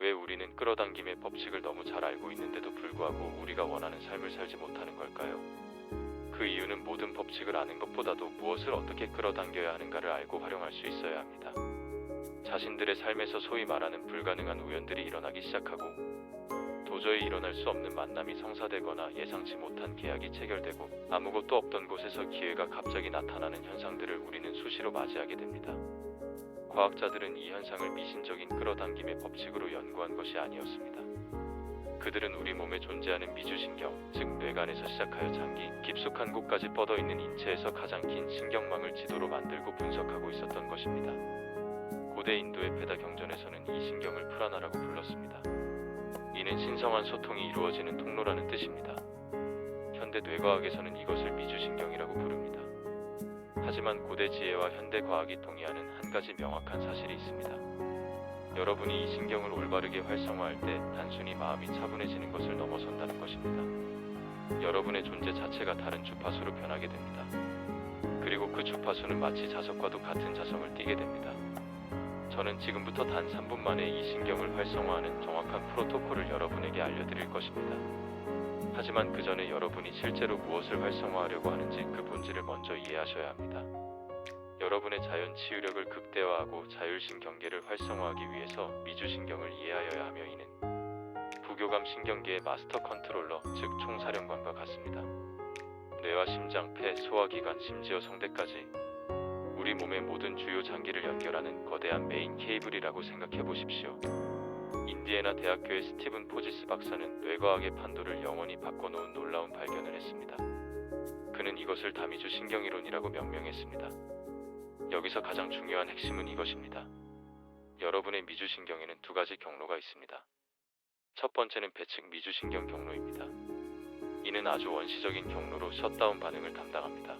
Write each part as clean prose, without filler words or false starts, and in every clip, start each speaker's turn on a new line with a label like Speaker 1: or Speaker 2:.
Speaker 1: 왜 우리는 끌어당김의 법칙을 너무 잘 알고 있는데도 불구하고 우리가 원하는 삶을 살지 못하는 걸까요? 그 이유는 모든 법칙을 아는 것보다도 무엇을 어떻게 끌어당겨야 하는가를 알고 활용할 수 있어야 합니다. 자신들의 삶에서 소위 말하는 불가능한 우연들이 일어나기 시작하고 도저히 일어날 수 없는 만남이 성사되거나 예상치 못한 계약이 체결되고 아무것도 없던 곳에서 기회가 갑자기 나타나는 현상들을 우리는 수시로 맞이하게 됩니다. 과학자들은 이 현상을 미신적인 끌어당김의 법칙으로 연구한 것이 아니었습니다. 그들은 우리 몸에 존재하는 미주신경, 즉 뇌간에서 시작하여 장기, 깊숙한 곳까지 뻗어있는 인체에서 가장 긴 신경망을 지도로 만들고 분석하고 있었던 것입니다. 고대 인도의 베다 경전에서는 이 신경을 프라나라고 불렀습니다. 이는 신성한 소통이 이루어지는 통로라는 뜻입니다. 현대 뇌과학에서는 이것을 미주신경이라고 부릅니다. 하지만 고대 지혜와 현대 과학이 동의하는 한 가지 명확한 사실이 있습니다. 여러분이 이 신경을 올바르게 활성화할 때 단순히 마음이 차분해지는 것을 넘어선다는 것입니다. 여러분의 존재 자체가 다른 주파수로 변하게 됩니다. 그리고 그 주파수는 마치 자석과도 같은 자성을 띠게 됩니다. 저는 지금부터 단 3분 만에 이 신경을 활성화하는 정확한 프로토콜을 여러분에게 알려드릴 것입니다. 하지만 그 전에 여러분이 실제로 무엇을 활성화하려고 하는지 그 본질을 먼저 이해하셔야 합니다. 여러분의 자연 치유력을 극대화하고 자율신경계를 활성화하기 위해서 미주신경을 이해하여야 하며 이는 부교감 신경계의 마스터 컨트롤러, 즉 총사령관과 같습니다. 뇌와 심장, 폐, 소화기관, 심지어 성대까지 우리 몸의 모든 주요 장기를 연결하는 거대한 메인 케이블이라고 생각해 보십시오. 인디애나 대학교의 스티븐 포지스 박사는 뇌과학의 판도를 영원히 바꿔놓은 놀라운 발견을 했습니다. 그는 이것을 다미주 신경이론이라고 명명했습니다. 여기서 가장 중요한 핵심은 이것입니다. 여러분의 미주신경에는 두 가지 경로가 있습니다. 첫 번째는 배측 미주신경 경로입니다. 이는 아주 원시적인 경로로 셧다운 반응을 담당합니다.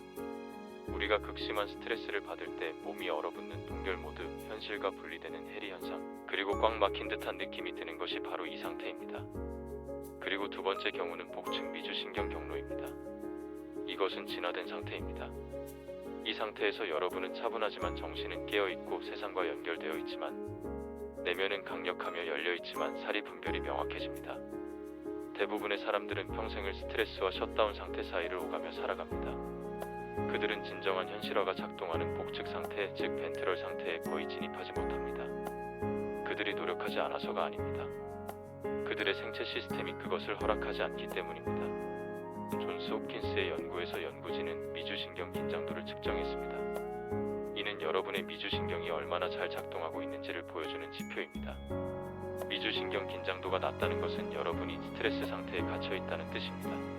Speaker 1: 우리가 극심한 스트레스를 받을 때 몸이 얼어붙는 동결 모드, 현실과 분리되는 해리 현상, 그리고 꽉 막힌 듯한 느낌이 드는 것이 바로 이 상태입니다. 그리고 두 번째 경우는 복측 미주신경 경로입니다. 이것은 진화된 상태입니다. 이 상태에서 여러분은 차분하지만 정신은 깨어있고 세상과 연결되어 있지만 내면은 강력하며 열려있지만 사리 분별이 명확해집니다. 대부분의 사람들은 평생을 스트레스와 셧다운 상태 사이를 오가며 살아갑니다. 그들은 진정한 현실화가 작동하는 복측 상태, 즉 벤트럴 상태에 거의 진입하지 못합니다. 그들이 노력하지 않아서가 아닙니다. 그들의 생체 시스템이 그것을 허락하지 않기 때문입니다. 존스 홉킨스의 연구에서 연구진은 미주신경 긴장도를 측정했습니다. 이는 여러분의 미주신경이 얼마나 잘 작동하고 있는지를 보여주는 지표입니다. 미주신경 긴장도가 낮다는 것은 여러분이 스트레스 상태에 갇혀 있다는 뜻입니다.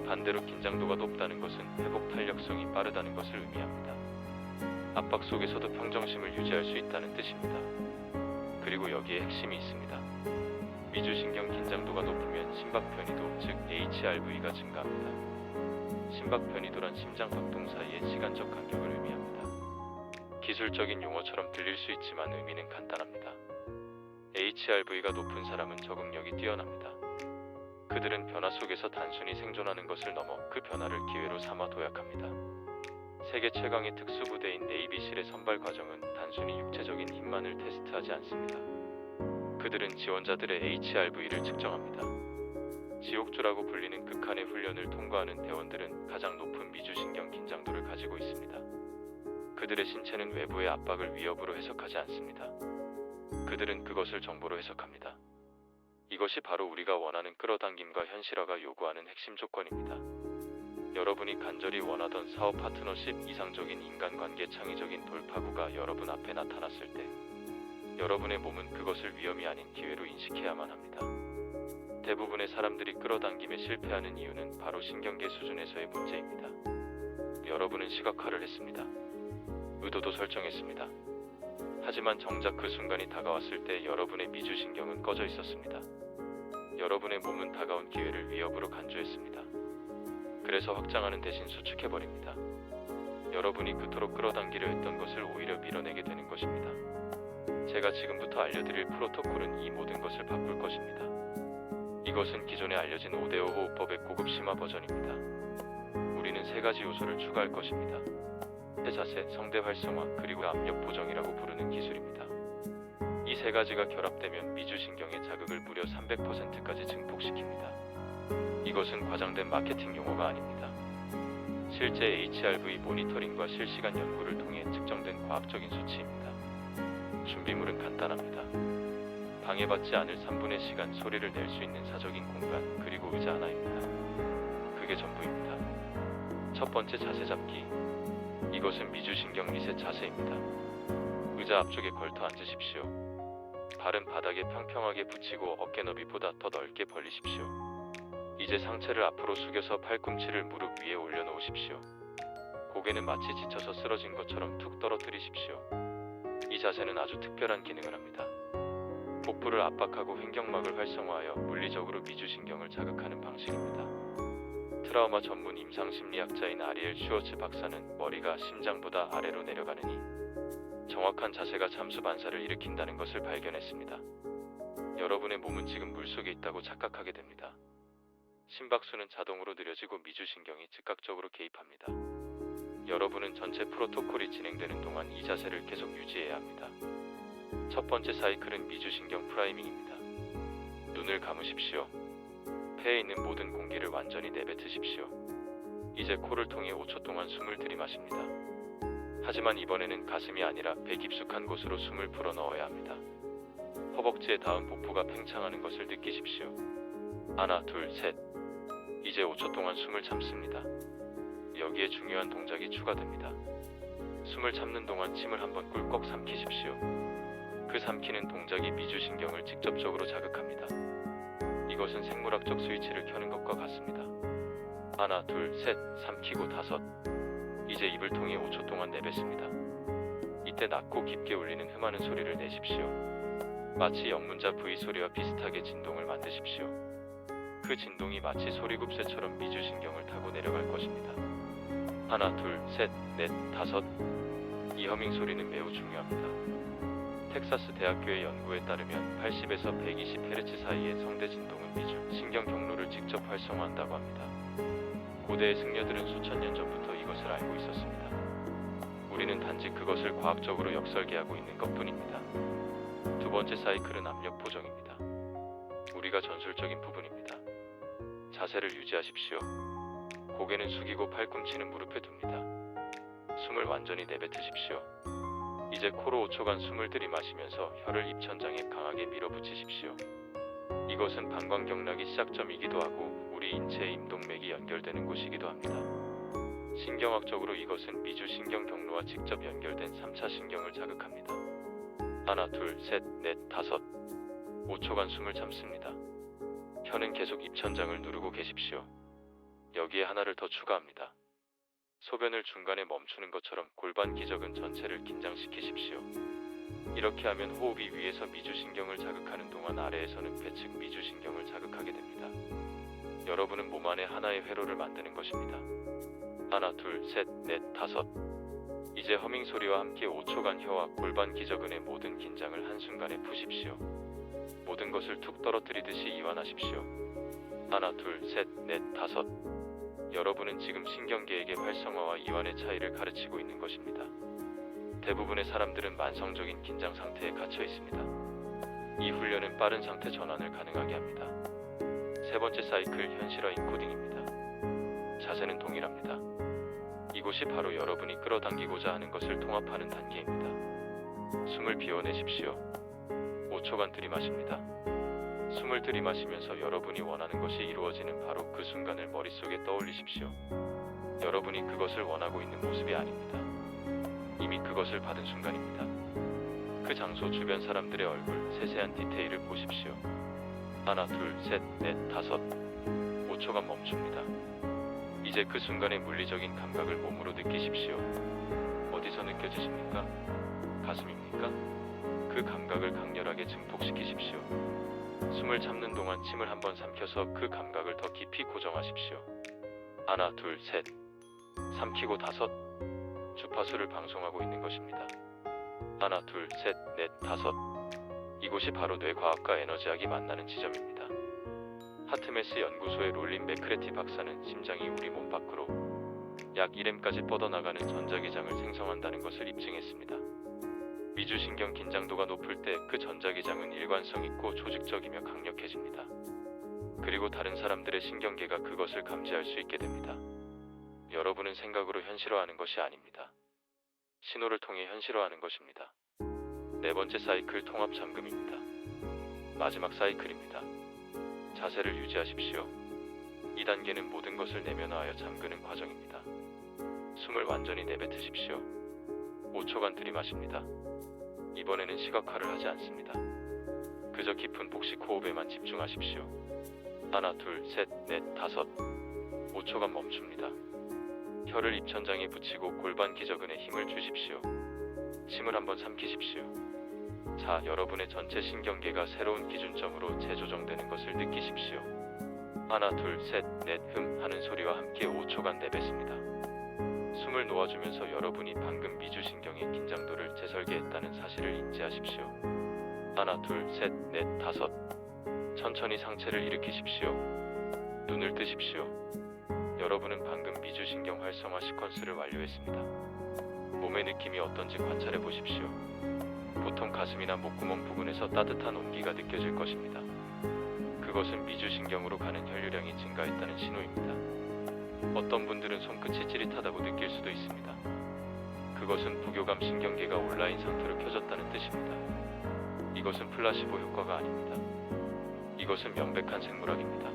Speaker 1: 반대로 긴장도가 높다는 것은 회복 탄력성이 빠르다는 것을 의미합니다. 압박 속에서도 평정심을 유지할 수 있다는 뜻입니다. 그리고 여기에 핵심이 있습니다. 미주신경 긴장도가 높으면 심박변이도, 즉 HRV가 증가합니다. 심박변이도란 심장박동 사이의 시간적 간격을 의미합니다. 기술적인 용어처럼 들릴 수 있지만 의미는 간단합니다. HRV가 높은 사람은 적응력이 뛰어납니다. 그들은 변화 속에서 단순히 생존하는 것을 넘어 그 변화를 기회로 삼아 도약합니다. 세계 최강의 특수부대인 네이비실의 선발 과정은 단순히 육체적인 힘만을 테스트하지 않습니다. 그들은 지원자들의 HRV를 측정합니다. 지옥조라고 불리는 극한의 훈련을 통과하는 대원들은 가장 높은 미주신경 긴장도를 가지고 있습니다. 그들의 신체는 외부의 압박을 위협으로 해석하지 않습니다. 그들은 그것을 정보로 해석합니다. 이것이 바로 우리가 원하는 끌어당김과 현실화가 요구하는 핵심 조건입니다. 여러분이 간절히 원하던 사업 파트너십, 이상적인 인간관계, 창의적인 돌파구가 여러분 앞에 나타났을 때 여러분의 몸은 그것을 위험이 아닌 기회로 인식해야만 합니다. 대부분의 사람들이 끌어당김에 실패하는 이유는 바로 신경계 수준에서의 문제입니다. 여러분은 시각화를 했습니다. 의도도 설정했습니다. 하지만 정작 그 순간이 다가왔을 때 여러분의 미주신경은 꺼져 있었습니다. 여러분의 몸은 다가온 기회를 위협으로 간주했습니다. 그래서 확장하는 대신 수축해버립니다. 여러분이 그토록 끌어당기려 했던 것을 오히려 밀어내게 되는 것입니다. 제가 지금부터 알려드릴 프로토콜은 이 모든 것을 바꿀 것입니다. 이것은 기존에 알려진 5대5 호흡법의 고급 심화 버전입니다. 우리는 세 가지 요소를 추가할 것입니다. 자세, 성대 활성화, 그리고 압력 보정이라고 부르는 기술입니다. 이 세 가지가 결합되면 미주신경의 자극을 무려 300%까지 증폭시킵니다. 이것은 과장된 마케팅 용어가 아닙니다. 실제 HRV 모니터링과 실시간 연구를 통해 측정된 과학적인 수치입니다. 준비물은 간단합니다. 방해받지 않을 3분의 시간 소리를 낼 수 있는 사적인 공간, 그리고 의자 하나입니다. 그게 전부입니다. 첫 번째, 자세 잡기. 이것은 미주신경 리셋 자세입니다. 의자 앞쪽에 걸터 앉으십시오. 발은 바닥에 평평하게 붙이고 어깨 너비보다 더 넓게 벌리십시오. 이제 상체를 앞으로 숙여서 팔꿈치를 무릎 위에 올려놓으십시오. 고개는 마치 지쳐서 쓰러진 것처럼 툭 떨어뜨리십시오. 이 자세는 아주 특별한 기능을 합니다. 복부를 압박하고 횡격막을 활성화하여 물리적으로 미주신경을 자극하는 방식입니다. 트라우마 전문 임상심리학자인 아리엘 슈워츠 박사는 머리가 심장보다 아래로 내려가느니 정확한 자세가 잠수 반사를 일으킨다는 것을 발견했습니다. 여러분의 몸은 지금 물속에 있다고 착각하게 됩니다. 심박수는 자동으로 느려지고 미주신경이 즉각적으로 개입합니다. 여러분은 전체 프로토콜이 진행되는 동안 이 자세를 계속 유지해야 합니다. 첫 번째 사이클은 미주신경 프라이밍입니다. 눈을 감으십시오. 폐에 있는 모든 공기를 완전히 내뱉으십시오. 이제 코를 통해 5초 동안 숨을 들이마십니다. 하지만 이번에는 가슴이 아니라 배 깊숙한 곳으로 숨을 불어 넣어야 합니다. 허벅지에 닿은 복부가 팽창하는 것을 느끼십시오. 하나, 둘, 셋. 이제 5초 동안 숨을 참습니다. 여기에 중요한 동작이 추가됩니다. 숨을 참는 동안 침을 한번 꿀꺽 삼키십시오. 그 삼키는 동작이 미주신경을 직접적으로 자극합니다. 이것은 생물학적 스위치를 켜는 것과 같습니다. 하나, 둘, 셋, 삼키고 다섯. 이제 입을 통해 5초 동안 내뱉습니다. 이때 낮고 깊게 울리는 흠하는 소리를 내십시오. 마치 영문자 V 소리와 비슷하게 진동을 만드십시오. 그 진동이 마치 소리굽새처럼 미주신경을 타고 내려갈 것입니다. 하나, 둘, 셋, 넷, 다섯. 이 허밍 소리는 매우 중요합니다. 텍사스 대학교의 연구에 따르면 80에서 120Hz 사이의 성대 진동은 미주 신경 경로를 직접 활성화한다고 합니다. 고대의 승려들은 수천 년 전부터 이것을 알고 있었습니다. 우리는 단지 그것을 과학적으로 역설계하고 있는 것뿐입니다. 두 번째 사이클은 압력 보정입니다. 우리가 전술적인 부분입니다. 자세를 유지하십시오. 고개는 숙이고 팔꿈치는 무릎에 둡니다. 숨을 완전히 내뱉으십시오. 이제 코로 5초간 숨을 들이마시면서 혀를 입천장에 강하게 밀어붙이십시오. 이것은 방광경락이 시작점이기도 하고 우리 인체의 임동맥이 연결되는 곳이기도 합니다. 신경학적으로 이것은 미주신경 경로와 직접 연결된 3차 신경을 자극합니다. 하나, 둘, 셋, 넷, 다섯. 5초간 숨을 참습니다. 혀는 계속 입천장을 누르고 계십시오. 여기에 하나를 더 추가합니다. 소변을 중간에 멈추는 것처럼 골반 기저근 전체를 긴장시키십시오. 이렇게 하면 호흡이 위에서 미주신경을 자극하는 동안 아래에서는 배측 미주신경을 자극하게 됩니다. 여러분은 몸 안에 하나의 회로를 만드는 것입니다. 하나, 둘, 셋, 넷, 다섯. 이제 허밍 소리와 함께 5초간 혀와 골반 기저근의 모든 긴장을 한순간에 푸십시오. 모든 것을 툭 떨어뜨리듯이 이완하십시오. 하나, 둘, 셋, 넷, 다섯. 여러분은 지금 신경계획의 활성화와 이완의 차이를 가르치고 있는 것입니다. 대부분의 사람들은 만성적인 긴장 상태에 갇혀 있습니다. 이 훈련은 빠른 상태 전환을 가능하게 합니다. 세 번째 사이클, 현실화 인코딩입니다. 자세는 동일합니다. 이곳이 바로 여러분이 끌어당기고자 하는 것을 통합하는 단계입니다. 숨을 비워내십시오. 5초간 들이마십니다. 숨을 들이마시면서 여러분이 원하는 것이 이루어지는 바로 그 순간을 머릿속에 떠올리십시오. 여러분이 그것을 원하고 있는 모습이 아닙니다. 이미 그것을 받은 순간입니다. 그 장소, 주변 사람들의 얼굴, 세세한 디테일을 보십시오. 하나, 둘, 셋, 넷, 다섯. 5초간 멈춥니다. 이제 그 순간의 물리적인 감각을 몸으로 느끼십시오. 어디서 느껴지십니까? 가슴입니까? 그 감각을 강렬하게 증폭시키십시오. 숨을 참는 동안 침을 한번 삼켜서 그 감각을 더 깊이 고정하십시오. 하나, 둘, 셋. 삼키고 다섯. 주파수를 방송하고 있는 것입니다. 하나, 둘, 셋, 넷, 다섯. 이곳이 바로 뇌과학과 에너지학이 만나는 지점입니다. 하트메스 연구소의 롤린 맥크레티 박사는 심장이 우리 몸 밖으로 약 1m까지 뻗어나가는 전자기장을 생성한다는 것을 입증했습니다. 미주신경 긴장도가 높을 때 그 전자기장은 일관성 있고 조직적이며 강력해집니다. 그리고 다른 사람들의 신경계가 그것을 감지할 수 있게 됩니다. 여러분은 생각으로 현실화하는 것이 아닙니다. 신호를 통해 현실화하는 것입니다. 네 번째 사이클 통합 잠금입니다. 마지막 사이클입니다. 자세를 유지하십시오. 이 단계는 모든 것을 내면화하여 잠그는 과정입니다. 숨을 완전히 내뱉으십시오. 5초간 들이마십니다. 이번에는 시각화를 하지 않습니다. 그저 깊은 복식 호흡에만 집중하십시오. 하나, 둘, 셋, 넷, 다섯. 5초간 멈춥니다. 혀를 입천장에 붙이고 골반 기저근에 힘을 주십시오. 침을 한번 삼키십시오. 자, 여러분의 전체 신경계가 새로운 기준점으로 재조정되는 것을 느끼십시오. 하나, 둘, 셋, 넷, 하는 소리와 함께 5초간 내뱉습니다. 숨을 놓아주면서 여러분이 방금 미주신경의 긴장도를 재설계했다는 사실을 인지하십시오. 하나, 둘, 셋, 넷, 다섯. 천천히 상체를 일으키십시오. 눈을 뜨십시오. 여러분은 방금 미주신경 활성화 시퀀스를 완료했습니다. 몸의 느낌이 어떤지 관찰해 보십시오. 보통 가슴이나 목구멍 부근에서 따뜻한 온기가 느껴질 것입니다. 그것은 미주신경으로 가는 혈류량이 증가했다는 신호입니다. 어떤 분들은 손끝이 찌릿하다고 느낄 수도 있습니다. 그것은 부교감 신경계가 온라인 상태로 켜졌다는 뜻입니다. 이것은 플라시보 효과가 아닙니다. 이것은 명백한 생물학입니다.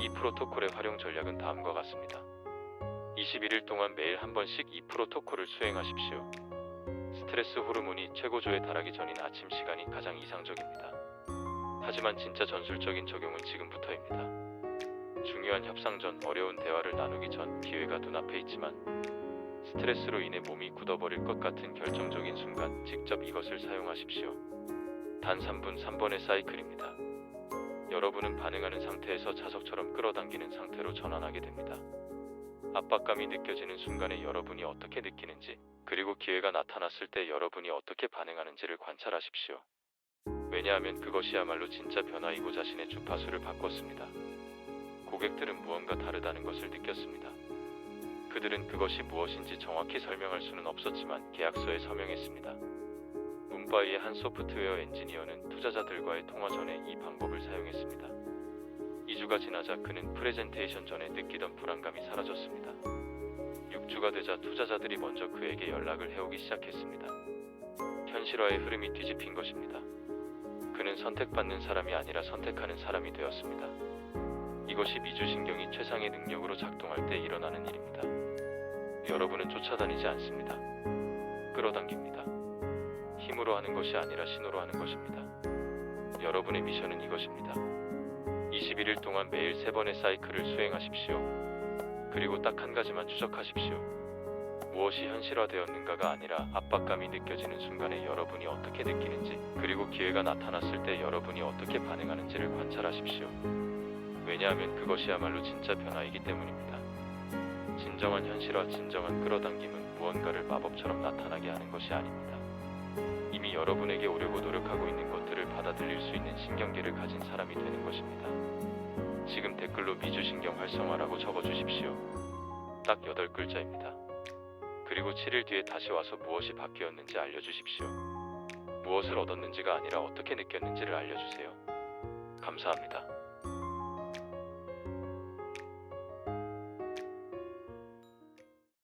Speaker 1: 이 프로토콜의 활용 전략은 다음과 같습니다. 21일 동안 매일 한 번씩 이 프로토콜을 수행하십시오. 스트레스 호르몬이 최고조에 달하기 전인 아침 시간이 가장 이상적입니다. 하지만 진짜 전술적인 적용은 지금부터입니다. 중요한 협상 전, 어려운 대화를 나누기 전 기회가 눈앞에 있지만 스트레스로 인해 몸이 굳어버릴 것 같은 결정적인 순간 직접 이것을 사용하십시오. 단 3분 3번의 사이클입니다. 여러분은 반응하는 상태에서 자석처럼 끌어당기는 상태로 전환하게 됩니다. 압박감이 느껴지는 순간에 여러분이 어떻게 느끼는지, 그리고 기회가 나타났을 때 여러분이 어떻게 반응하는지를 관찰하십시오. 왜냐하면 그것이야말로 진짜 변화이고 자신의 주파수를 바꿨습니다. 고객들은 무언가 다르다는 것을 느꼈습니다. 그들은 그것이 무엇인지 정확히 설명할 수는 없었지만 계약서에 서명했습니다. 문바이의 한 소프트웨어 엔지니어는 투자자들과의 통화 전에 이 방법을 사용했습니다. 2주가 지나자 그는 프레젠테이션 전에 느끼던 불안감이 사라졌습니다. 6주가 되자 투자자들이 먼저 그에게 연락을 해오기 시작했습니다. 현실화의 흐름이 뒤집힌 것입니다. 그는 선택받는 사람이 아니라 선택하는 사람이 되었습니다. 이것이 미주신경이 최상의 능력으로 작동할 때 일어나는 일입니다. 여러분은 쫓아다니지 않습니다. 끌어당깁니다. 힘으로 하는 것이 아니라 신호로 하는 것입니다. 여러분의 미션은 이것입니다. 21일 동안 매일 3번의 사이클을 수행하십시오. 그리고 딱 한 가지만 추적하십시오. 무엇이 현실화되었는가가 아니라 압박감이 느껴지는 순간에 여러분이 어떻게 느끼는지, 그리고 기회가 나타났을 때 여러분이 어떻게 반응하는지를 관찰하십시오. 왜냐하면 그것이야말로 진짜 변화이기 때문입니다. 진정한 현실화, 진정한 끌어당김은 무언가를 마법처럼 나타나게 하는 것이 아닙니다. 이미 여러분에게 오려고 노력하고 있는 것들을 받아들일 수 있는 신경계를 가진 사람이 되는 것입니다. 지금 댓글로 미주신경 활성화라고 적어주십시오. 딱 8글자입니다. 그리고 7일 뒤에 다시 와서 무엇이 바뀌었는지 알려주십시오. 무엇을 얻었는지가 아니라 어떻게 느꼈는지를 알려주세요. 감사합니다.